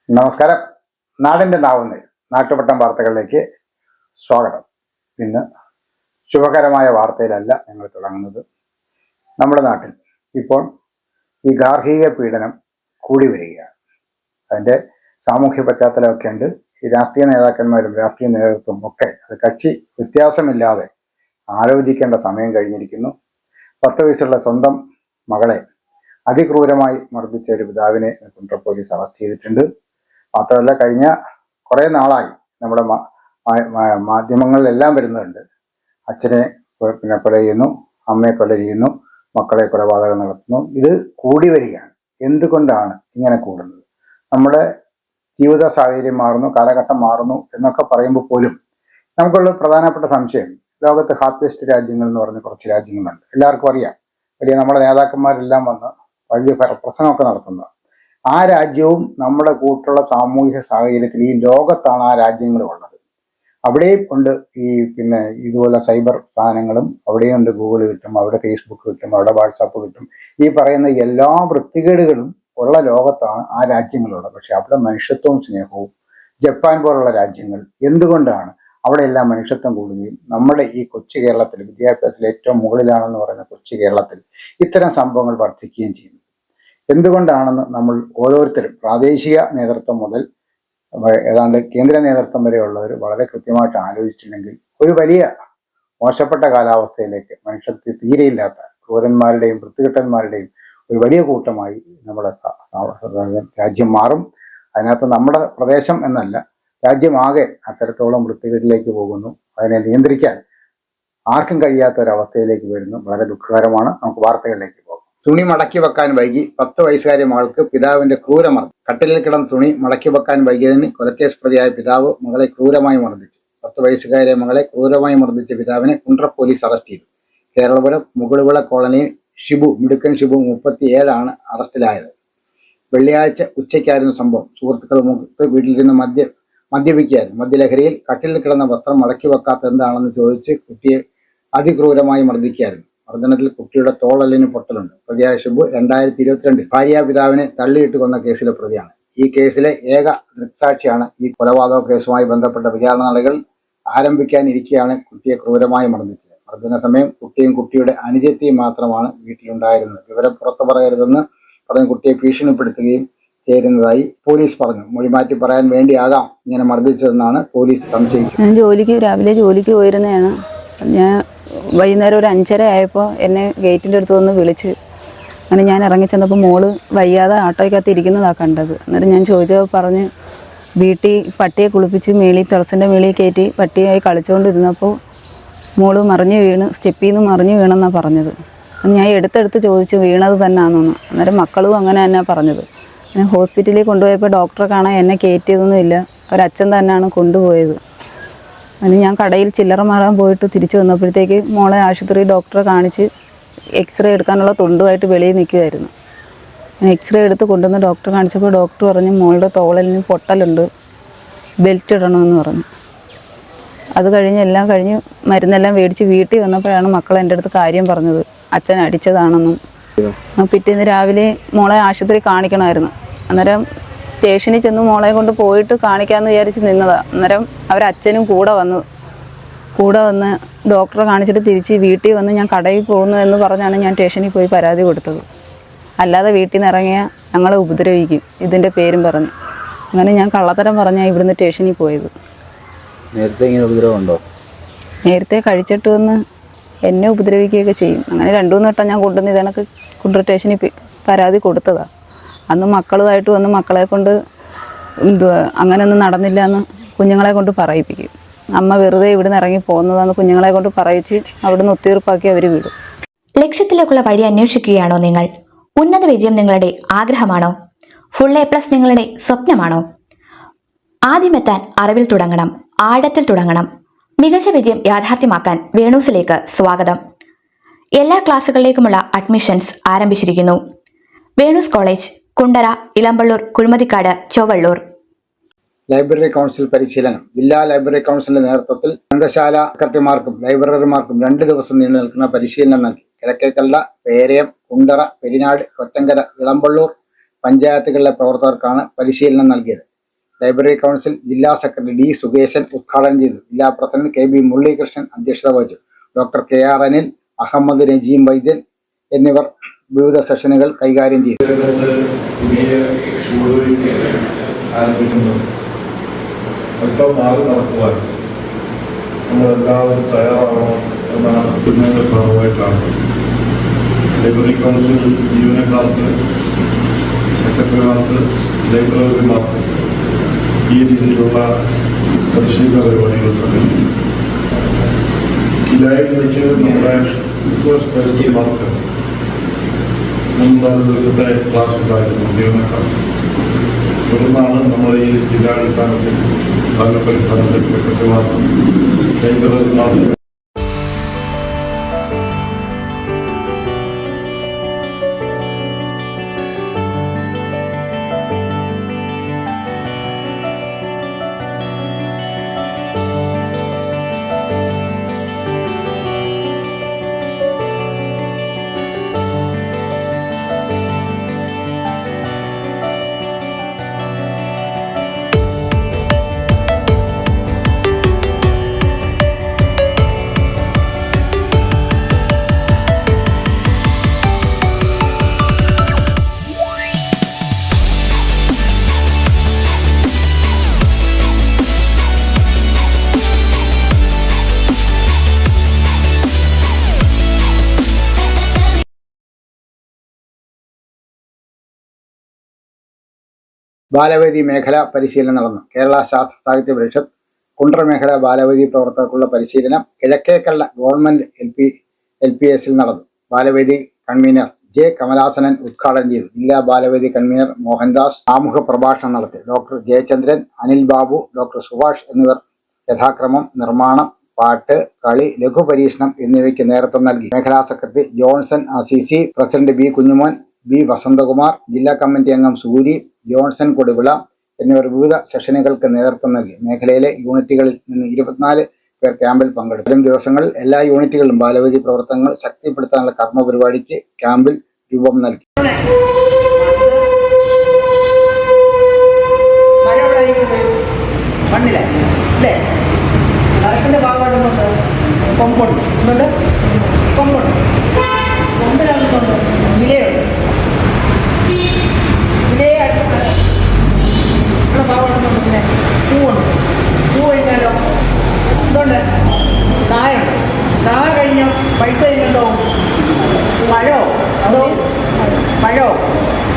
നമസ്കാരം. നാടിൻ്റെ നാവുന്ന നാട്ടുപട്ടം വാർത്തകളിലേക്ക് സ്വാഗതം. ഇന്ന് ശുഭകരമായ വാർത്തയിലല്ല ഞങ്ങൾ തുടങ്ങുന്നത്. നമ്മുടെ നാട്ടിൽ ഇപ്പോൾ ഈ ഗാർഹിക പീഡനം കൂടി വരികയാണ്. അതിൻ്റെ സാമൂഹ്യ പശ്ചാത്തലമൊക്കെ ഉണ്ട്. ഈ രാഷ്ട്രീയ നേതാക്കന്മാരും രാഷ്ട്രീയ നേതൃത്വം ഒക്കെ അത് കക്ഷി വ്യത്യാസമില്ലാതെ ആലോചിക്കേണ്ട സമയം കഴിഞ്ഞിരിക്കുന്നു. 10 വയസ്സുള്ള സ്വന്തം മകളെ അതിക്രൂരമായി മർദ്ദിച്ച ഒരു പിതാവിനെ കുണ്ട്ര പോലീസ് അറസ്റ്റ് ചെയ്തിട്ടുണ്ട്. മാത്രമല്ല, കഴിഞ്ഞ കുറേ നാളായി നമ്മുടെ മാധ്യമങ്ങളിലെല്ലാം വരുന്നുണ്ട്. അച്ഛനെ കൊല ചെയ്യുന്നു, അമ്മയെ കൊല ചെയ്യുന്നു, മക്കളെ കൊലപാതകം നടത്തുന്നു. ഇത് കൂടി വരികയാണ്. എന്തുകൊണ്ടാണ് ഇങ്ങനെ കൂടുന്നത്? നമ്മുടെ ജീവിത സാഹചര്യം മാറുന്നു, കാലഘട്ടം മാറുന്നു എന്നൊക്കെ പറയുമ്പോൾ പോലും നമുക്കുള്ള പ്രധാനപ്പെട്ട സംശയം, ലോകത്ത് ഹാപ്പിയസ്റ്റ് രാജ്യങ്ങൾ എന്ന് പറഞ്ഞ കുറച്ച് രാജ്യങ്ങളുണ്ട്. എല്ലാവർക്കും അറിയാം. വലിയ നമ്മുടെ നേതാക്കന്മാരെല്ലാം വന്ന് വലിയ പ്രസംഗമൊക്കെ നടത്തുന്നത്. ആ രാജ്യവും നമ്മുടെ കൂട്ടുള്ള സാമൂഹിക സാഹചര്യത്തിൽ ഈ ലോകത്താണ് ആ രാജ്യങ്ങളും ഉള്ളത്. അവിടെയും ഉണ്ട് ഈ ഇതുപോലെ സൈബർ സാധനങ്ങളും. അവിടെയും ഉണ്ട് ഗൂഗിൾ കിട്ടും, അവിടെ ഫേസ്ബുക്ക് കിട്ടും, അവിടെ വാട്സാപ്പ് കിട്ടും. ഈ പറയുന്ന എല്ലാ വൃത്തികേടുകളും ഉള്ള ലോകത്താണ് ആ രാജ്യങ്ങളുള്ളത്. പക്ഷെ അവിടെ മനുഷ്യത്വവും സ്നേഹവും, ജപ്പാൻ പോലുള്ള രാജ്യങ്ങൾ, എന്തുകൊണ്ടാണ് അവിടെ എല്ലാം മനുഷ്യത്വം കൂടുകയും നമ്മുടെ ഈ കൊച്ചു കേരളത്തിൽ, വിദ്യാഭ്യാസത്തിൽ ഏറ്റവും മുകളിലാണെന്ന് പറയുന്ന കൊച്ചു കേരളത്തിൽ ഇത്തരം സംഭവങ്ങൾ വർദ്ധിക്കുകയും ചെയ്യുന്നു? എന്തുകൊണ്ടാണെന്ന് നമ്മൾ ഓരോരുത്തരും, പ്രാദേശിക നേതൃത്വം മുതൽ ഏതാണ്ട് കേന്ദ്ര നേതൃത്വം വരെയുള്ളവർ വളരെ കൃത്യമായിട്ട് ആലോചിച്ചില്ലെങ്കിൽ ഒരു വലിയ മോശപ്പെട്ട കാലാവസ്ഥയിലേക്ക്, മനുഷ്യർക്ക് തീരെയില്ലാത്ത ക്രൂരന്മാരുടെയും വൃത്തികെട്ടന്മാരുടെയും ഒരു വലിയ കൂട്ടമായി നമ്മുടെ രാജ്യം മാറും. അതിനകത്ത് നമ്മുടെ പ്രദേശം എന്നല്ല, രാജ്യമാകെ അത്തരത്തോളം വൃത്തികേട്ടിലേക്ക് പോകുന്നു. അതിനെ നിയന്ത്രിക്കാൻ ആർക്കും കഴിയാത്ത ഒരവസ്ഥയിലേക്ക് വരുന്നു. വളരെ ദുഃഖകരമാണ്. നമുക്ക് വാർത്തകളിലേക്ക് പോകാം. തുണി മടക്കി വെക്കാൻ വൈകി 10 വയസ്സുകാരി മകൾക്ക് പിതാവിന്റെ ക്രൂരമർദ്ദനം. കട്ടിലിൽ കിടന്ന് തുണി മടക്കി വെക്കാൻ വൈകിയതിന് കൊലക്കേസ് പ്രതിയായ പിതാവ് മകളെ ക്രൂരമായി മർദ്ദിച്ചു. 10 വയസ്സുകാരിയെ മകളെ ക്രൂരമായി മർദ്ദിച്ച പിതാവിനെ കുണ്ട്ര പോലീസ് അറസ്റ്റ് ചെയ്തു. കേരളപുരം മുകളുവിള കോളനിയിൽ മിടുക്കൻ ഷിബു 37 അറസ്റ്റിലായത്. വെള്ളിയാഴ്ച ഉച്ചയ്ക്കായിരുന്നു സംഭവം. സുഹൃത്തുക്കളുമൊത്ത് വീട്ടിലിരുന്ന് മദ്യപിക്കുകയായിരുന്നു. മദ്യലഹരിയിൽ കട്ടിലിൽ കിടന്ന വസ്ത്രം മടക്കി വെക്കാത്ത എന്താണെന്ന് ചോദിച്ച് കുട്ടിയെ അതിക്രൂരമായി മർദ്ദിക്കുകയായിരുന്നു. മർദ്ദനത്തിൽ കുട്ടിയുടെ തോളലിന് പൊട്ടലുണ്ട്. പ്രതിയായ ഷിബു 2022 ഭാര്യാപിതാവിനെ തള്ളിയിട്ട് കൊന്ന കേസിലെ പ്രതിയാണ്. ഈ കേസിലെ ഏക ദൃക്സാക്ഷിയാണ്. ഈ കൊലപാതക കേസുമായി ബന്ധപ്പെട്ട വിചാരണ നടപടികൾ ആരംഭിക്കാനിരിക്കെയാണ് കുട്ടിയെ ക്രൂരമായി മർദ്ദിച്ചത്. മർദ്ദന സമയം കുട്ടിയും കുട്ടിയുടെ അനുജത്തിയും മാത്രമാണ് വീട്ടിലുണ്ടായിരുന്നത്. വിവരം പുറത്തു പറയരുതെന്ന് പറഞ്ഞ് കുട്ടിയെ ഭീഷണിപ്പെടുത്തുകയും ചേരുന്നതായി പോലീസ് പറഞ്ഞു. മൊഴിമാറ്റി പറയാൻ വേണ്ടിയാകാം ഇങ്ങനെ മർദ്ദിച്ചതെന്നാണ് പോലീസ് സംശയിച്ചത്. ഞാൻ രാവിലെ ജോലിക്ക് പോയിരുന്നതാണ്. ഞാൻ വൈകുന്നേരം ഒരു 5:30 ആയപ്പോൾ എന്നെ ഗേറ്റിൻ്റെ അടുത്ത് വന്ന് വിളിച്ച്. അങ്ങനെ ഞാൻ ഇറങ്ങി ചെന്നപ്പോൾ മോള് വയ്യാതെ ആട്ടോയ്ക്കകത്ത് ഇരിക്കുന്നതാണ് കണ്ടത്. എന്നിട്ട് ഞാൻ ചോദിച്ചപ്പോൾ പറഞ്ഞ് വീട്ടിൽ പട്ടിയെ കുളിപ്പിച്ച് ടെറസിൻ്റെ മേളിൽ കയറ്റി പട്ടിയായി കളിച്ചുകൊണ്ടിരുന്നപ്പോൾ മോള് മറിഞ്ഞ് വീണ്, സ്റ്റെപ്പിൽ നിന്ന് മറിഞ്ഞ് വീണെന്നാണ് പറഞ്ഞത്. ഞാൻ എടുത്തെടുത്ത് ചോദിച്ചു വീണത് തന്നെയാണെന്ന്. അന്നേരം മക്കളും അങ്ങനെ തന്നെയാണ് പറഞ്ഞത്. ഞാൻ ഹോസ്പിറ്റലിൽ കൊണ്ടുപോയപ്പോൾ ഡോക്ടറെ കാണാൻ എന്നെ കയറ്റിയതൊന്നുമില്ല, ഒരച്ഛൻ തന്നെയാണ് കൊണ്ടുപോയത്. അതിന് ഞാൻ കടയിൽ ചില്ലറ മാറാൻ പോയിട്ട് തിരിച്ചു വന്നപ്പോഴത്തേക്ക് മോളെ ആശുപത്രി ഡോക്ടറെ കാണിച്ച് എക്സ്റേ എടുക്കാനുള്ള തൊണ്ടുമായിട്ട് വെളിയിൽ നിൽക്കുമായിരുന്നു. ഞാൻ എക്സ്റേ എടുത്ത് കൊണ്ടുവന്ന് ഡോക്ടറെ കാണിച്ചപ്പോൾ ഡോക്ടർ പറഞ്ഞു മോളുടെ തോളലിന് പൊട്ടലുണ്ട്, ബെൽറ്റ് ഇടണമെന്ന് പറഞ്ഞു. അത് കഴിഞ്ഞ് എല്ലാം കഴിഞ്ഞ് മരുന്നെല്ലാം മേടിച്ച് വീട്ടിൽ വന്നപ്പോഴാണ് മക്കൾ എൻ്റെ അടുത്ത് കാര്യം പറഞ്ഞത്, അച്ഛൻ അടിച്ചതാണെന്നും. പിറ്റേന്ന് രാവിലെ മോളെ ആശുപത്രി കാണിക്കണമായിരുന്നു. അന്നേരം സ്റ്റേഷനിൽ ചെന്ന് മോളെ കൊണ്ട് പോയിട്ട് കാണിക്കാമെന്ന് വിചാരിച്ച് നിന്നതാണ്. അന്നേരം അവരച്ഛനും കൂടെ വന്ന് ഡോക്ടറെ കാണിച്ചിട്ട് തിരിച്ച് വീട്ടിൽ വന്ന് ഞാൻ കടയിൽ പോകുന്നു എന്ന് പറഞ്ഞാണ് ഞാൻ സ്റ്റേഷനിൽ പോയി പരാതി കൊടുത്തത്. അല്ലാതെ വീട്ടിൽ നിന്ന് ഇറങ്ങിയാൽ ഞങ്ങളെ ഉപദ്രവിക്കും ഇതിൻ്റെ പേരും പറഞ്ഞ്. അങ്ങനെ ഞാൻ കള്ളത്തരം പറഞ്ഞാൽ ഇവിടുന്ന് സ്റ്റേഷനിൽ പോയത്. നേരത്തെ ഇങ്ങനെ ഉപദ്രവമുണ്ടോ? നേരത്തെ കഴിച്ചിട്ട് വന്ന് എന്നെ ഉപദ്രവിക്കുകയൊക്കെ ചെയ്യും. അങ്ങനെ 2-3 വട്ടം ഞാൻ കൊണ്ടുവന്ന് ഇതേണക്ക് കുണ്ട്ര സ്റ്റേഷനിൽ പരാതി കൊടുത്തതാണ്. അന്ന് മക്കളുമായിട്ട് വന്ന് മക്കളെ കൊണ്ട് അങ്ങനെയൊന്നും നടന്നില്ല എന്ന് കുഞ്ഞുങ്ങളെ കൊണ്ട് പറയിപ്പിക്കും. അമ്മ വെറുതെ ഇവിടുന്ന് ഇറങ്ങി പോകുന്നതാന്ന് കുഞ്ഞുങ്ങളെ കൊണ്ട് പറയിച്ച് അവിടുന്ന് ഒത്തീർപ്പാക്കി അവർ വിടും. ലക്ഷ്യത്തിലേക്കുള്ള വഴി അന്വേഷിക്കുകയാണോ നിങ്ങൾ? ഉന്നത വിജയം നിങ്ങളുടെ ആഗ്രഹമാണോ? ഫുൾ A+ നിങ്ങളുടെ സ്വപ്നമാണോ? ആദ്യമെത്താൻ അറിവിൽ തുടങ്ങണം, ആഴത്തിൽ തുടങ്ങണം. മികച്ച വിജയം യാഥാർത്ഥ്യമാക്കാൻ വേണൂസിലേക്ക് സ്വാഗതം. എല്ലാ ക്ലാസുകളിലേക്കുമുള്ള അഡ്മിഷൻസ് ആരംഭിച്ചിരിക്കുന്നു. Venu's college, Kundara, Elampalloor, Kuzhimathikkad, Chowalloor. Library council പരിശീലനം. ജില്ലാ ലൈബ്രറി കൗൺസിലിന്റെ നേതൃത്വത്തിൽ ഗ്രന്ഥശാല സെക്രട്ടറിമാർക്കും ലൈബ്രറിമാർക്കും 2 ദിവസം നീണ്ടു നിൽക്കുന്ന പരിശീലനം നൽകി. കിഴക്കേക്കല്ല, പേരയം, കുണ്ടറ, പെരിനാട്, കൊറ്റങ്കര, ഇളമ്പള്ളൂർ പഞ്ചായത്തുകളിലെ പ്രവർത്തകർക്കാണ് പരിശീലനം നൽകിയത്. ലൈബ്രറി കൗൺസിൽ ജില്ലാ സെക്രട്ടറി ഡി സുകേശൻ ഉദ്ഘാടനം ചെയ്തു. ജില്ലാ പ്രസിഡന്റ് കെ ബി മുരളീകൃഷ്ണൻ അധ്യക്ഷത വഹിച്ചു. Doctor K R Anil, Ahammad Najeem Vaidyan എന്നിവർ വിവിധ സെഷനുകൾ കൈകാര്യം ചെയ്തു. നമ്മളെല്ലാവരും തയ്യാറാവണം എന്നാണ് ഇതിൻ്റെ ഭാഗമായിട്ടാണ് ലൈബ്രറി കൗൺസിൽ ജീവനക്കാർക്ക്, സെക്രട്ടറിമാർക്ക്, ലൈബ്രറിമാർക്ക് ഈ രീതിയിലുള്ള പരിശീലന പരിപാടികൾ സംഘടിപ്പിക്കും. കിലായിൽ വെച്ച് നമ്മുടെ റിസോഴ്സ് പേഴ്സൺമാർക്ക് മുൻപ് ദിവസത്തെ ക്ലാസ് ഉണ്ടായിരുന്നു ജീവനക്കാർക്ക്. തുടർന്നാണ് നമ്മൾ ഈ ജില്ലാടിസ്ഥാനത്തിൽ താലൂക്കടിസ്ഥാനത്തിൽ സെക്രട്ടറിമാർക്കും ലൈബ്രറിമാർക്കും ബാലവേദി മേഖലാ പരിശീലനം നടന്നു. കേരള ശാസ്ത്ര സാഹിത്യ പരിഷത്ത് കുണ്ട്ര മേഖല ബാലവേദി പ്രവർത്തകർക്കുള്ള പരിശീലനം കിഴക്കേക്കള്ള ഗവൺമെന്റ് LPSൽ നടന്നു. ബാലവേദി കൺവീനർ ജെ കമലാസനൻ ഉദ്ഘാടനം ചെയ്തു. ജില്ലാ ബാലവേദി കൺവീനർ മോഹൻദാസ് ആമുഖ പ്രഭാഷണം നടത്തി. ഡോക്ടർ ജയചന്ദ്രൻ, അനിൽ ബാബു, ഡോക്ടർ സുഭാഷ് എന്നിവർ യഥാക്രമം നിർമ്മാണം, പാട്ട്, കളി, ലഘു പരീക്ഷണം എന്നിവയ്ക്ക് നേതൃത്വം നൽകി. മേഖലാ secretary Johnson Assisi, president B Kunjumon, B Vasanthakumar, ജില്ലാ കമ്മിറ്റി അംഗം സൂരി, ജോൺസൺ കൊടുവിള എന്നിവർ വിവിധ സെഷനുകൾക്ക് നേതൃത്വം നൽകി. മേഖലയിലെ യൂണിറ്റുകളിൽ നിന്ന് 24 പേർ ക്യാമ്പിൽ പങ്കെടുത്തു. വരും ദിവസങ്ങളിൽ എല്ലാ യൂണിറ്റുകളിലും ബാലവേദി പ്രവർത്തനങ്ങൾ ശക്തിപ്പെടുത്താനുള്ള കർമ്മ പരിപാടിക്ക് ക്യാമ്പിൽ രൂപം നൽകി.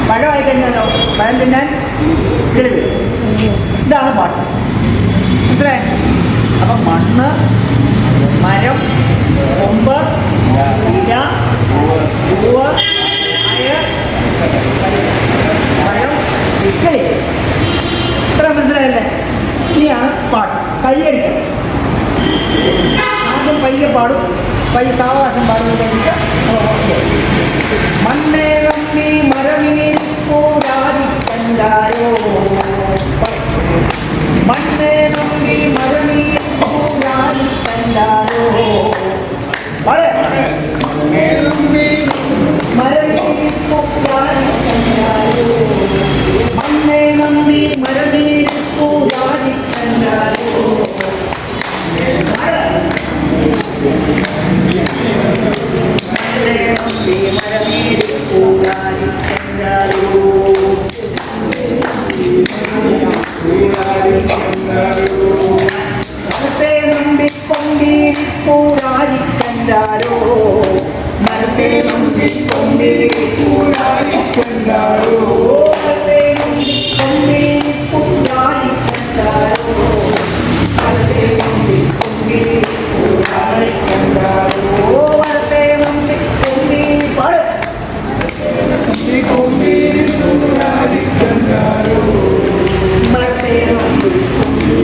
പഴമായി കഴിഞ്ഞാലോ പഴം തിന്നാൻ കിളിവ്. ഇതാണ് പാട്ട്. മനസ്സിലായി? അപ്പം മണ്ണ്, മരം, കൊമ്പ്, ഇല, പൂവ്, അയർ, പഴം, കിളി. ഇത്ര മനസ്സിലായല്ലേ? ഇനിയാണ് പാട്ട്. കയ്യടിക്കണം. ആദ്യം പയ്യെ പാടും, പയ്യെ സാവകാശം പാടും. കഴിഞ്ഞിട്ട് മണ്ണേ നമ്മി മരമീൻ പൂരാതിക്കണ്ടാരോ, മണ്ണേ നമ്മി മരമീൻ പൂരാതിക്കണ്ടാരോ, മരമീൻ പൂരാതിക്കണ്ടാരോ, മണ്ണേ നമ്മി മരമീൻ പൂരാതിക്കണ്ടാരോ. മരത്തെ നമ്പി പൊങ്കി പൂരാരിക്കണ്ടാരോ, മരത്തെ നമ്പി പൊങ്കി പൂരാരിക്കണ്ടാരോ, മരത്തെ നമ്പി പൊങ്കി പൂരാരിക്കണ്ടാരോ, മരത്തെ നമ്പി പൊങ്കി പൂരാരിക്കണ്ടാരോ, മരത്തെ നമ്പി പൊങ്കി പാട് പൊങ്കി പൂരാരിക്കണ്ടാരോ, മരത്തെ നമ്പി പൊങ്കി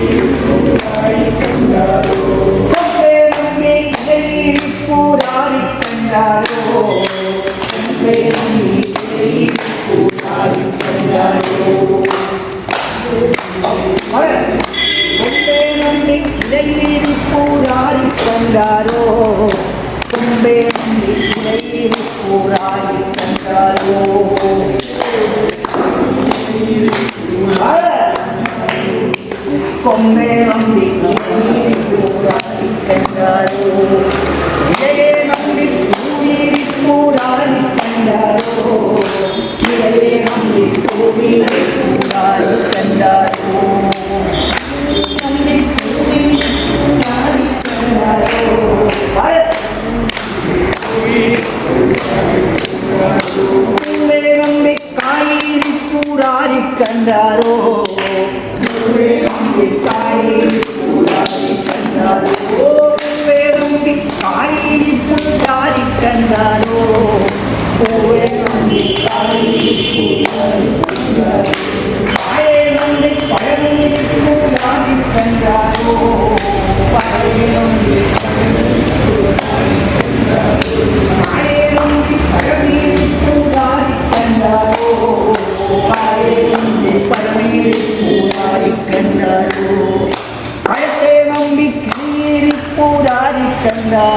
പൂരാരിക്കണ്ടാരോ, മരത്തെ നമ്പി പൂരാരിക്കണ്ടാരോ, മരത്തെ നമ്പി പൂരാരിക്കണ്ടാരോ, കൊമ്പേ നമ്പി ഇലയിൽ പൂരാരിക്കണ്ടാരോ, കൊമ്പേ നമ്പി ഇലയിൽ പൂരാരിക്കണ്ടാരോ.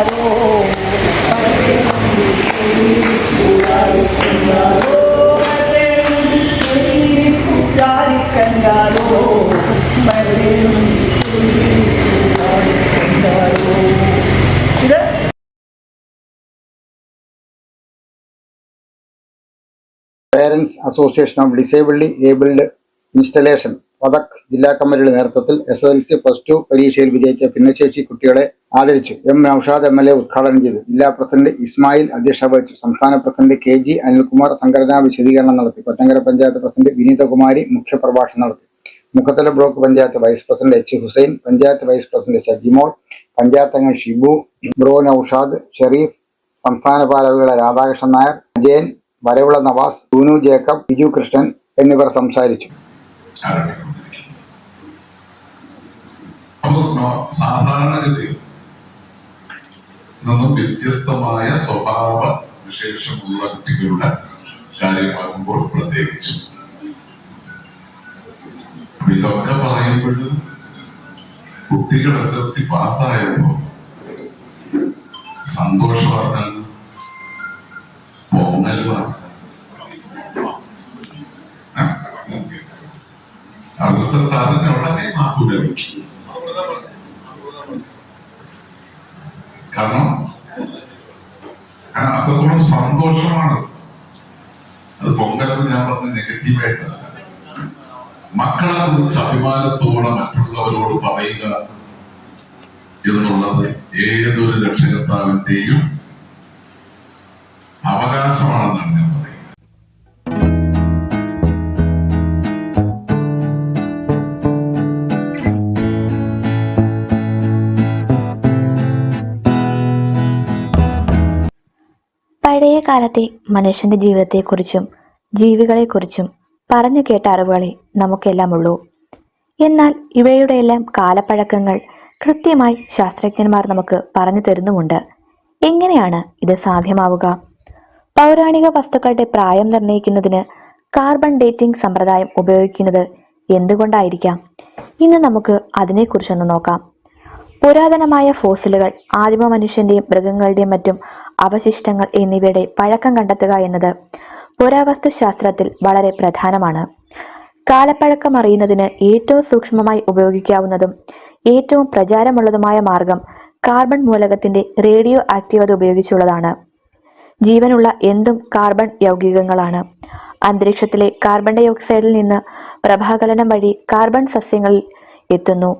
ഇത് പേരൻസ് അസോസിയേഷൻ ഓഫ് ഡിസേബിൾഡി ഏബിൾഡ് ഇൻസ്റ്റലേഷൻ വദക് ജില്ലാ കമ്മിറ്റിയുടെ നേതൃത്വത്തിൽ SSLC +2 പരീക്ഷയിൽ വിജയിച്ച ഭിന്നശേഷി കുട്ടികളെ ആദരിച്ചു. M. നൌഷാദ് MLA ഉദ്ഘാടനം ചെയ്തു. ജില്ലാ പ്രസിഡന്റ് ഇസ്മായിൽ അധ്യക്ഷത വഹിച്ചു. സംസ്ഥാന പ്രസിഡന്റ് KG അനിൽകുമാർ സംഘടനാ വിശദീകരണം നടത്തി. കൊറ്റങ്കര പഞ്ചായത്ത് പ്രസിഡന്റ് വിനീതകുമാരി മുഖ്യപ്രഭാഷണം നടത്തി. Mukhathala block panchayat vice president H. Hussain, panchayat vice president Shajimol, panchayat അംഗം ഷിബു, ബ്രോ നൌഷാദ്, ഷെരീഫ്, സംസ്ഥാന ഭാരവാഹികളായ രാധാകൃഷ്ണൻ നായർ, അജയൻ, വരവിള നവാസ്, ടൂനു ജേക്കബ്, ബിജു കൃഷ്ണൻ എന്നിവർ സംസാരിച്ചു. സാധാരണഗതിയിൽ നിന്നും വ്യത്യസ്തമായ സ്വഭാവ വിശേഷമുള്ള കുട്ടികളുടെ കാര്യമാകുമ്പോൾ പ്രത്യേകിച്ചു ഇതൊക്കെ പറയുമ്പോഴും കുട്ടികൾ SSLC പാസ്സായപ്പോ സന്തോഷ വാർത്തകൾ, പൊങ്ങൽ വാർത്ത, റിസൾട്ട് അറിഞ്ഞ ഉടനെ നാക്കൂല വിളിക്കും. കാരണം അത്രത്തോളം സന്തോഷമാണ് അത്. പൊങ്കലെന്ന് ഞാൻ പറഞ്ഞ നെഗറ്റീവായിട്ടല്ല, മക്കളെ കുറിച്ച് അഭിമാനത്തോടെ മറ്റുള്ളവരോട് പറയുക എന്നുള്ളത് ഏതൊരു രക്ഷകർത്താവിന്റെയും അവകാശമാണെന്നാണ് ഞാൻ പറയുന്നത്. പഴയ കാലത്തെ മനുഷ്യന്റെ ജീവിതത്തെക്കുറിച്ചും ജീവികളെക്കുറിച്ചും പറഞ്ഞു കേട്ട അറിവുകളെ നമുക്കെല്ലാം ഉള്ളൂ. എന്നാൽ ഇവയുടെയെല്ലാം കാലപ്പഴക്കങ്ങൾ കൃത്യമായി ശാസ്ത്രജ്ഞന്മാർ നമുക്ക് പറഞ്ഞു തരുന്നുമുണ്ട്. എങ്ങനെയാണ് ഇത് സാധ്യമാവുക? പൗരാണിക വസ്തുക്കളുടെ പ്രായം നിർണ്ണയിക്കുന്നതിന് കാർബൺ ഡേറ്റിംഗ് സമ്പ്രദായം ഉപയോഗിക്കുന്നത് എന്തുകൊണ്ടായിരിക്കാം? ഇന്ന് നമുക്ക് അതിനെക്കുറിച്ചൊന്ന് നോക്കാം. പുരാതനമായ ഫോസിലുകൾ, ആദിമ മനുഷ്യന്റെയും മൃഗങ്ങളുടെയും മറ്റും അവശിഷ്ടങ്ങൾ എന്നിവയുടെ പഴക്കം കണ്ടെത്തുക എന്നത് പുരാവസ്തു ശാസ്ത്രത്തിൽ വളരെ പ്രധാനമാണ്. കാലപ്പഴക്കം അറിയുന്നതിന് ഏറ്റവും സൂക്ഷ്മമായി ഉപയോഗിക്കാവുന്നതും ഏറ്റവും പ്രചാരമുള്ളതുമായ മാർഗം കാർബൺ മൂലകത്തിന്റെ റേഡിയോ ആക്റ്റീവത ഉപയോഗിച്ചുള്ളതാണ്. ജീവനുള്ള എന്തും കാർബൺ യൗഗികങ്ങളാണ്. അന്തരീക്ഷത്തിലെ കാർബൺ ഡൈ ഓക്സൈഡിൽ നിന്ന് പ്രഭാകലനം വഴി കാർബൺ സസ്യങ്ങളിൽ എത്തുന്നു.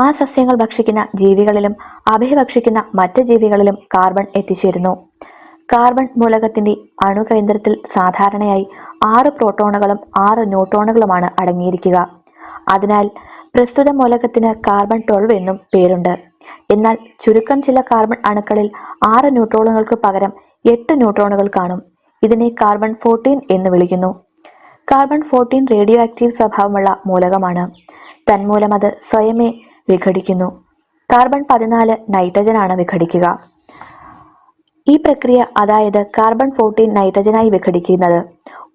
ആ സസ്യങ്ങൾ ഭക്ഷിക്കുന്ന ജീവികളിലും അവയെ ഭക്ഷിക്കുന്ന മറ്റ് ജീവികളിലും കാർബൺ എത്തിച്ചേരുന്നു. കാർബൺ മൂലകത്തിന്റെ അണുകേന്ദ്രത്തിൽ സാധാരണയായി 6 പ്രോട്ടോണുകളും 6 ന്യൂട്രോണുകളുമാണ് അടങ്ങിയിരിക്കുക. അതിനാൽ പ്രസ്തുത മൂലകത്തിന് കാർബൺ 12 എന്നും പേരുണ്ട്. എന്നാൽ ചുരുക്കം ചില കാർബൺ അണുക്കളിൽ 6 ന്യൂട്രോണുകൾക്ക് പകരം 8 ന്യൂട്രോണുകൾ കാണും. ഇതിനെ കാർബൺ 14 എന്ന് വിളിക്കുന്നു. കാർബൺ 14 റേഡിയോ ആക്റ്റീവ് സ്വഭാവമുള്ള മൂലകമാണ്. തന്മൂലം അത് സ്വയമേ വിഘടിക്കുന്നു. കാർബൺ 14 നൈട്രജനാണ് വിഘടിക്കുക. ഈ പ്രക്രിയ, അതായത് കാർബൺ 14 നൈട്രജനായി വിഘടിക്കുന്നത്,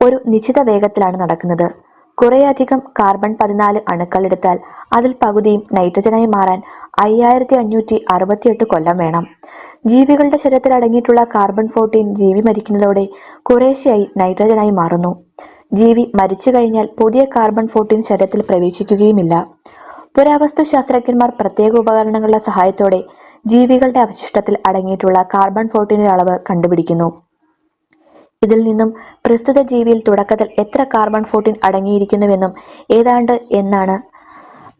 ഒരു നിശ്ചിത വേഗത്തിലാണ് നടക്കുന്നത്. കുറേയധികം കാർബൺ 14 അണുക്കൾ എടുത്താൽ അതിൽ പകുതിയും നൈട്രജനായി മാറാൻ 5568 കൊല്ലം വേണം. ജീവികളുടെ ശരീരത്തിൽ അടങ്ങിയിട്ടുള്ള കാർബൺ 14 ജീവി മരിക്കുന്നതോടെ കുറേശ്ശെയായി നൈട്രജനായി മാറുന്നു. ജീവി മരിച്ചു കഴിഞ്ഞാൽ പുതിയ കാർബൺ 14 ശരീരത്തിൽ പ്രവേശിക്കുകയുമില്ല. പുരാവസ്തു ശാസ്ത്രജ്ഞന്മാർ പ്രത്യേക ഉപകരണങ്ങളുടെ സഹായത്തോടെ ജീവികളുടെ അവശിഷ്ടത്തിൽ അടങ്ങിയിട്ടുള്ള കാർബൺ 14 അളവ് കണ്ടുപിടിക്കുന്നു. ഇതിൽ നിന്നും പ്രസ്തുത ജീവിയിൽ തുടക്കത്തിൽ എത്ര കാർബൺ 14 അടങ്ങിയിരിക്കുന്നുവെന്നും ഏതാണ്ട് എന്നാണ്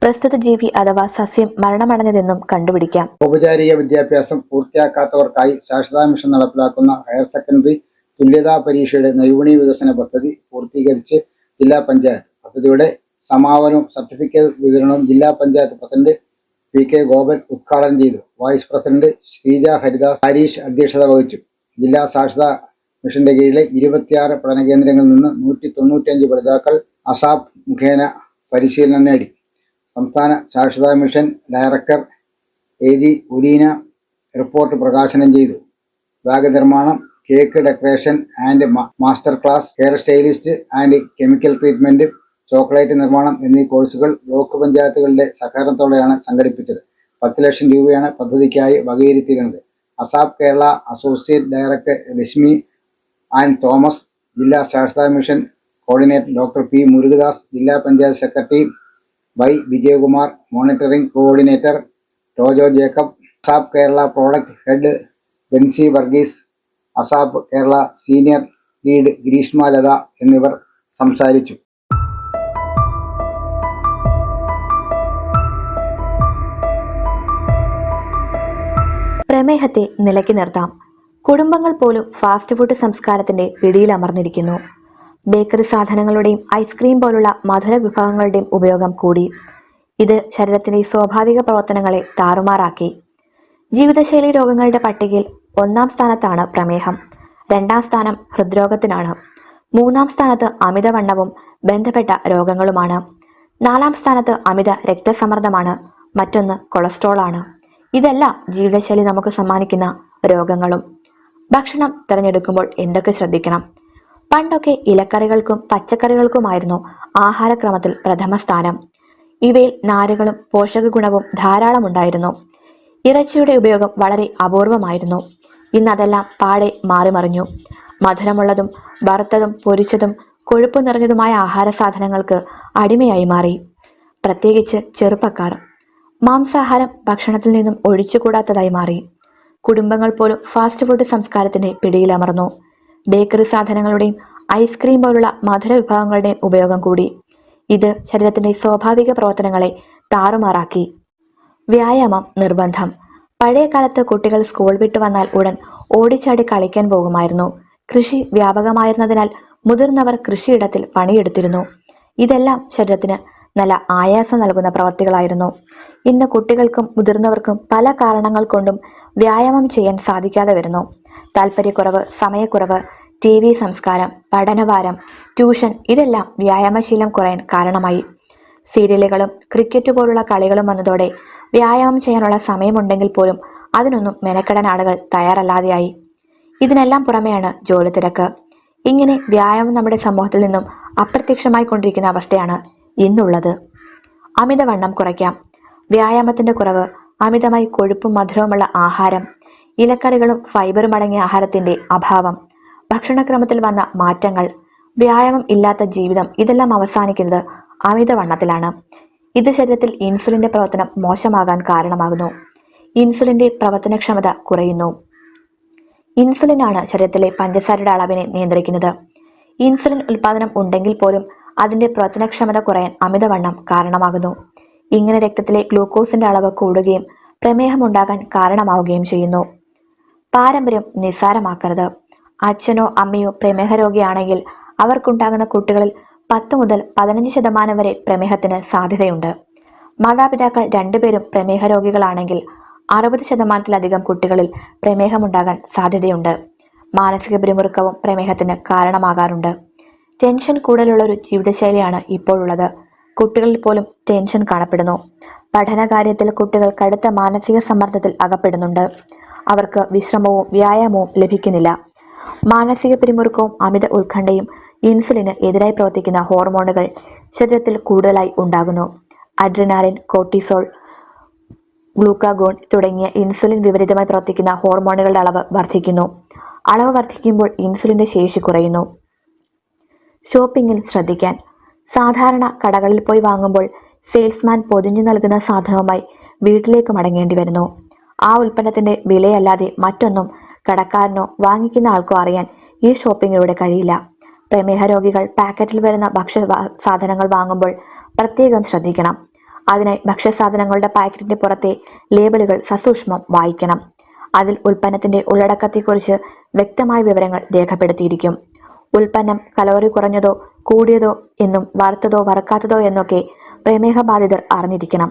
പ്രസ്തുത ജീവി അഥവാ സസ്യം മരണമടഞ്ഞതെന്നും കണ്ടുപിടിക്കാം. ഔപചാരിക വിദ്യാഭ്യാസം പൂർത്തിയാക്കാത്തവർക്കായി സാക്ഷരതാ മിഷൻ നടപ്പിലാക്കുന്ന ഹയർ സെക്കൻഡറി തുല്യതാ പരീക്ഷയുടെ നൈപുണ്യ വികസന പദ്ധതി പൂർത്തീകരിച്ച് ജില്ലാ പഞ്ചായത്ത്. പദ്ധതിയുടെ സമാപനവും സർട്ടിഫിക്കറ്റ് വിതരണവും ജില്ലാ പഞ്ചായത്ത് പ്രസിഡന്റ് PK ഗോപൻ ഉദ്ഘാടനം ചെയ്തു. വൈസ് പ്രസിഡന്റ് ശ്രീജ ഹരിദാസ് ഹരീഷ് അധ്യക്ഷത വഹിച്ചു. ജില്ലാ സാക്ഷരതാ മിഷന്റെ കീഴിലെ 26 പഠന കേന്ദ്രങ്ങളിൽ നിന്ന് 195 പഠിതാക്കൾ അസാപ് മുഖേന പരിശീലനം നേടി. സംസ്ഥാന സാക്ഷരതാ മിഷൻ ഡയറക്ടർ AG ഉലീന റിപ്പോർട്ട് പ്രകാശനം ചെയ്തു. ബാഗ് നിർമ്മാണം, cake decoration and master class, hair stylist and chemical treatment, chocolate നിർമ്മാണം എന്നീ കോഴ്സുകൾ ബ്ലോക്ക് പഞ്ചായത്തുകളുടെ സഹകരണത്തോടെയാണ് സംഘടിപ്പിച്ചത്. 10 ലക്ഷം രൂപയാണ് പദ്ധതിക്കായി വകയിരുത്തിയിരുന്നത്. ASAP Kerala associate director Rashmi and Thomas, ജില്ലാ സാക്ഷരതാ mission coordinator doctor P Murugadas, ജില്ലാ panchayat secretary Y Vijayakumar, monitoring coordinator Tojo Jacob, ASAP Kerala product head Benzy Varghese, ASAP Kerala senior lead Greeshma Latha എന്നിവർ സംസാരിച്ചു. പ്രമേഹത്തെ നിലയ്ക്ക് നിർത്താം. കുടുംബങ്ങൾ പോലും ഫാസ്റ്റ് ഫുഡ് സംസ്കാരത്തിന്റെ പിടിയിലമർന്നിരിക്കുന്നു. ബേക്കറി സാധനങ്ങളുടെയും ഐസ്ക്രീം പോലുള്ള മധുര വിഭവങ്ങളുടെയും ഉപയോഗം കൂടി. ഇത് ശരീരത്തിന്റെ സ്വാഭാവിക പ്രവർത്തനങ്ങളെ താറുമാറാക്കി. ജീവിതശൈലി രോഗങ്ങളുടെ പട്ടികയിൽ 1-ാം സ്ഥാനത്താണ് പ്രമേഹം. 2-ാം സ്ഥാനം ഹൃദ്രോഗത്തിനാണ്. 3-ാം സ്ഥാനത്ത് അമിതവണ്ണവും ബന്ധപ്പെട്ട രോഗങ്ങളുമാണ്. 4-ാം സ്ഥാനത്ത് അമിത രക്തസമ്മർദ്ദമാണ്. മറ്റൊന്ന് കൊളസ്ട്രോളാണ്. ഇതെല്ലാം ജീവിതശൈലി നമുക്ക് സമ്മാനിക്കുന്ന രോഗങ്ങളും. ഭക്ഷണം തിരഞ്ഞെടുക്കുമ്പോൾ എന്തൊക്കെ ശ്രദ്ധിക്കണം? പണ്ടൊക്കെ ഇലക്കറികൾക്കും പച്ചക്കറികൾക്കുമായിരുന്നു ആഹാരക്രമത്തിൽ പ്രഥമ സ്ഥാനം. ഇവയിൽ നാരുകളും പോഷക ഗുണവും ധാരാളം ഉണ്ടായിരുന്നു. ഇറച്ചിയുടെ ഉപയോഗം വളരെ അപൂർവമായിരുന്നു. ഇന്നതെല്ലാം പാടെ മാറിമറിഞ്ഞു. മധുരമുള്ളതും വറുത്തതും പൊരിച്ചതും കൊഴുപ്പ് നിറഞ്ഞതുമായ ആഹാര സാധനങ്ങൾക്ക് അടിമയായി മാറി. പ്രത്യേകിച്ച് ചെറുപ്പക്കാർ. മാംസാഹാരം ഭക്ഷണത്തിൽ നിന്നും ഒഴിച്ചുകൂടാത്തതായി മാറി. കുടുംബങ്ങൾ പോലും ഫാസ്റ്റ് ഫുഡ് സംസ്കാരത്തിന്റെ പിടിയിലമർന്നു. ബേക്കറി സാധനങ്ങളുടെയും ഐസ്ക്രീം പോലുള്ള മധുര വിഭവങ്ങളുടെയും ഉപയോഗം കൂടി. ഇത് ശരീരത്തിന്റെ സ്വാഭാവിക പ്രവർത്തനങ്ങളെ താറുമാറാക്കി. വ്യായാമം നിർബന്ധം. പഴയ കാലത്ത് കുട്ടികൾ സ്കൂൾ വിട്ടു വന്നാൽ ഉടൻ ഓടിച്ചാടി കളിക്കാൻ പോകുമായിരുന്നു. കൃഷി വ്യാപകമായിരുന്നതിനാൽ മുതിർന്നവർ കൃഷിയിടത്തിൽ പണിയെടുത്തിരുന്നു. ഇതെല്ലാം ശരീരത്തിന് നല്ല ആയാസം നൽകുന്ന പ്രവർത്തികളായിരുന്നു. ഇന്ന് കുട്ടികൾക്കും മുതിർന്നവർക്കും പല കാരണങ്ങൾ കൊണ്ടും വ്യായാമം ചെയ്യാൻ സാധിക്കാതെ വരുന്നു. താല്പര്യക്കുറവ്, സമയക്കുറവ്, TV സംസ്കാരം, പഠനഭാരം, ട്യൂഷൻ ഇതെല്ലാം വ്യായാമശീലം കുറയാൻ കാരണമായി. സീരിയലുകളും ക്രിക്കറ്റ് പോലുള്ള കളികളും വന്നതോടെ വ്യായാമം ചെയ്യാനുള്ള സമയമുണ്ടെങ്കിൽ പോലും അതിനൊന്നും മെനക്കെടാൻ ആളുകൾ തയ്യാറല്ലാതെയായി. ഇതിനെല്ലാം പുറമെയാണ് ജോലി തിരക്ക്. ഇങ്ങനെ വ്യായാമം നമ്മുടെ സമൂഹത്തിൽ നിന്നും അപ്രത്യക്ഷമായി കൊണ്ടിരിക്കുന്ന അവസ്ഥയാണ് ഇന്നുള്ളത്. അമിതവണ്ണം കുറയ്ക്കാം. വ്യായാമത്തിന്റെ കുറവ്, അമിതമായി കൊഴുപ്പും മധുരവുമുള്ള ആഹാരം, ഇലക്കറികളും ഫൈബറും അടങ്ങിയ ആഹാരത്തിന്റെ അഭാവം, ഭക്ഷണക്രമത്തിൽ വന്ന മാറ്റങ്ങൾ, വ്യായാമം ഇല്ലാത്ത ജീവിതം ഇതെല്ലാം അവസാനിക്കുന്നത് അമിതവണ്ണത്തിലാണ്. ഇത് ശരീരത്തിൽ ഇൻസുലിന്റെ പ്രവർത്തനം മോശമാകാൻ കാരണമാകുന്നു. ഇൻസുലിന്റെ പ്രവർത്തനക്ഷമത കുറയുന്നു. ഇൻസുലിനാണ് ശരീരത്തിലെ പഞ്ചസാരയുടെ അളവിനെ നിയന്ത്രിക്കുന്നത്. ഇൻസുലിൻ ഉൽപാദനം ഉണ്ടെങ്കിൽ പോലും അതിന്റെ പ്രവർത്തനക്ഷമത കുറയാൻ അമിതവണ്ണം കാരണമാകുന്നു. ഇങ്ങനെ രക്തത്തിലെ ഗ്ലൂക്കോസിന്റെ അളവ് കൂടുകയും പ്രമേഹം ഉണ്ടാകാൻ കാരണമാവുകയും ചെയ്യുന്നു. പാരമ്പര്യം നിസ്സാരമാക്കരുത്. അച്ഛനോ അമ്മയോ പ്രമേഹ രോഗിയാണെങ്കിൽ അവർക്കുണ്ടാകുന്ന കുട്ടികളിൽ 10 മുതൽ 15% വരെ പ്രമേഹത്തിന് സാധ്യതയുണ്ട്. മാതാപിതാക്കൾ 2 പേരും പ്രമേഹ രോഗികളാണെങ്കിൽ 60%-ലധികം കുട്ടികളിൽ പ്രമേഹമുണ്ടാകാൻ സാധ്യതയുണ്ട്. മാനസിക പിരിമുറുക്കവും പ്രമേഹത്തിന് കാരണമാകാറുണ്ട്. ടെൻഷൻ കൂടുതലുള്ള ഒരു ജീവിതശൈലിയാണ് ഇപ്പോഴുള്ളത്. കുട്ടികളിൽ പോലും ടെൻഷൻ കാണപ്പെടുന്നു. പഠനകാര്യത്തിൽ കുട്ടികൾ കടുത്ത മാനസിക സമ്മർദ്ദത്തിൽ അകപ്പെടുന്നുണ്ട്. അവർക്ക് വിശ്രമവും വ്യായാമവും ലഭിക്കുന്നില്ല. മാനസിക പിരിമുറുക്കവും അമിത ഉത്കണ്ഠയും ഇൻസുലിന് എതിരായി പ്രവർത്തിക്കുന്ന ഹോർമോണുകൾ ശരീരത്തിൽ കൂടുതലായി ഉണ്ടാകുന്നു. അഡ്രിനാലിൻ, കോർട്ടിസോൾ, ഗ്ലൂക്കാഗോൺ തുടങ്ങിയ ഇൻസുലിൻ വിപരീതമായി പ്രവർത്തിക്കുന്ന ഹോർമോണുകളുടെ അളവ് വർദ്ധിക്കുന്നു. അളവ് വർദ്ധിക്കുമ്പോൾ ഇൻസുലിന്റെ ശേഷി കുറയുന്നു. ഷോപ്പിംഗിൽ ശ്രദ്ധിക്കാൻ. സാധാരണ കടകളിൽ പോയി വാങ്ങുമ്പോൾ സെയിൽസ്മാൻ പൊതിഞ്ഞു നൽകുന്ന സാധനവുമായി വീട്ടിലേക്ക് മടങ്ങേണ്ടി വരുന്നു. ആ ഉൽപ്പന്നത്തിന്റെ വിലയല്ലാതെ മറ്റൊന്നും കടക്കാരനോ വാങ്ങിക്കുന്ന ആൾക്കോ അറിയാൻ ഈ ഷോപ്പിങ്ങിലൂടെ കഴിയില്ല. പ്രമേഹ രോഗികൾ പാക്കറ്റിൽ വരുന്ന ഭക്ഷ്യ സാധനങ്ങൾ വാങ്ങുമ്പോൾ പ്രത്യേകം ശ്രദ്ധിക്കണം. അതിനായി ഭക്ഷ്യസാധനങ്ങളുടെ പാക്കറ്റിന്റെ പുറത്തെ ലേബലുകൾ സസൂക്ഷ്മം വായിക്കണം. അതിൽ ഉൽപ്പന്നത്തിന്റെ ഉള്ളടക്കത്തെക്കുറിച്ച് വ്യക്തമായ വിവരങ്ങൾ രേഖപ്പെടുത്തിയിരിക്കും. ഉൽപ്പന്നം കലോറി കുറഞ്ഞതോ കൂടിയതോ എന്നും വറുത്തതോ വറുക്കാത്തതോ എന്നൊക്കെ പ്രമേഹബാധിതർ അറിഞ്ഞിരിക്കണം.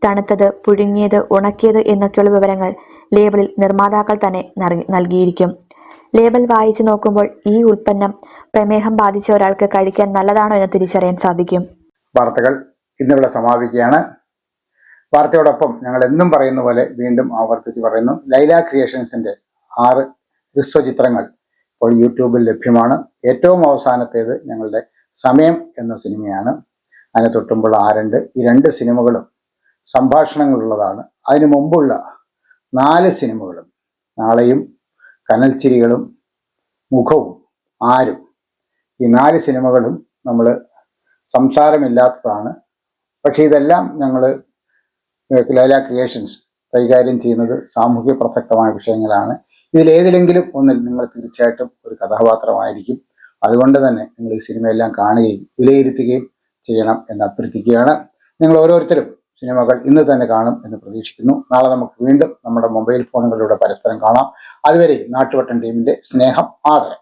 തണുത്തത്, പുഴുങ്ങിയത്, ഉണക്കിയത് എന്നൊക്കെയുള്ള വിവരങ്ങൾ ലേബിളിൽ നിർമ്മാതാക്കൾ തന്നെ നൽകിയിരിക്കും. ലേബൽ വായിച്ചു നോക്കുമ്പോൾ ഈ ഉൽപ്പന്നം പ്രമേഹം ബാധിച്ച ഒരാൾക്ക് കഴിക്കാൻ നല്ലതാണോ എന്ന് തിരിച്ചറിയാൻ സാധിക്കും. വാർത്തകൾ ഇന്നിവിടെ സമാപിക്കുകയാണ്. വാർത്തയോടൊപ്പം ഞങ്ങൾ എന്നും പറയുന്ന പോലെ വീണ്ടും ആവർത്തിച്ച് പറയുന്നു, ലൈല ക്രിയേഷൻസിന്റെ 6 ഹ്രസ്വചിത്രങ്ങൾ ഇപ്പോൾ യൂട്യൂബിൽ ലഭ്യമാണ്. ഏറ്റവും അവസാനത്തേത് ഞങ്ങളുടെ സമയം എന്ന സിനിമയാണ്. അതിന് തൊട്ടുമ്പോൾ ആരുണ്ട്. ഈ 2 സിനിമകളും സംഭാഷണങ്ങളുള്ളതാണ്. അതിനു മുമ്പുള്ള 4 സിനിമകളും നാളെയും, കനൽച്ചിരികളും, മുഖവും, ആരും, ഈ 4 സിനിമകളും നമ്മൾ സംസാരമില്ലാത്തതാണ്. പക്ഷേ ഇതെല്ലാം ഞങ്ങൾ ലൈല ക്രിയേഷൻസ് കൈകാര്യം ചെയ്യുന്നത് സാമൂഹ്യ പ്രസക്തമായ വിഷയങ്ങളാണ്. ഇതിലേതിലെങ്കിലും ഒന്നിൽ നിങ്ങൾ തീർച്ചയായിട്ടും ഒരു കഥാപാത്രമായിരിക്കും. അതുകൊണ്ട് തന്നെ നിങ്ങൾ ഈ സിനിമയെല്ലാം കാണുകയും വിലയിരുത്തുകയും ചെയ്യണം എന്ന് അഭ്യർത്ഥിക്കുകയാണ്. നിങ്ങൾ ഓരോരുത്തരും സിനിമകൾ ഇന്ന് തന്നെ കാണും എന്ന് പ്രതീക്ഷിക്കുന്നു. നാളെ നമുക്ക് വീണ്ടും നമ്മുടെ മൊബൈൽ ഫോണുകളിലൂടെ പരസ്പരം കാണാം. അതുവരെ നാട്ടുവട്ടം ടീമിന്റെ സ്നേഹം, ആദരം.